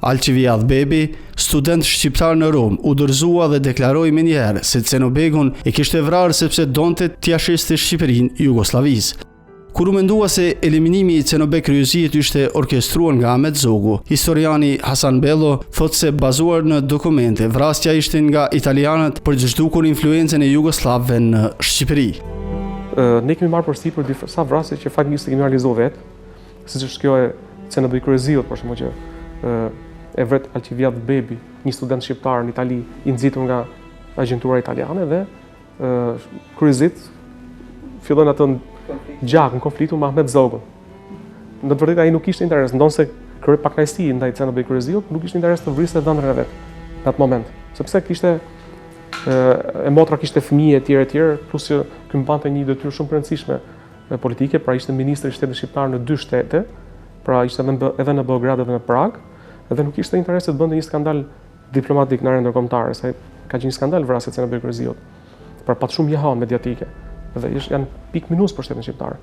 Alciviadh Bebi, student shqiptar në Rum, u dorëzua dhe deklaroi menjëherë se Cenobegun e kishte vrarë sepse donte t'ia shiste Shqipërinë Jugosllavisë. Kur u mendua se eliminimi i Cenobek Kryqëzit ishte orkestruar nga Ahmet Zogu, historiani Hasan Bello thotë se bazuar në dokumente, vrasja ishte nga italianët për të zhdukur influencën e jugoslavëve në Shqipëri. Ne kemi marrë përsipër disa vrasje që faktikisht kemi realizuar vetë, siç është kjo e Cenobek Kryqëzit, për shembull që e vret Alciviadh Bebi, një student shqiptar në Itali i nxitur nga agjentura italiane dhe Kryqëzit fillon atë gjak në konfliktu me Ahmet Zogun. Në të vërtetë ai nuk kishte interes, ndonse kërkoi pakënaqësi ndaj Cenobek Kryqëzit, nuk kishte interes të vriste dhënën e vet në atë moment, sepse kishte e motra kishte fëmijë etj, plus që ky mbante një detyrë shumë të rëndësishme politike, pra ishte ministri i shtetit shqiptar në 2 shtete, pra ishte edhe në Beograd edhe në Prag, dhe nuk kishte interes të bënte një skandal diplomatik në arena ndërkombëtare, se ka qenë një skandal vrasja e Cenobek Kryqëzit. Pra pat shumë jahan mediatike. Dhe janë pikë minus për shtetin shqiptar.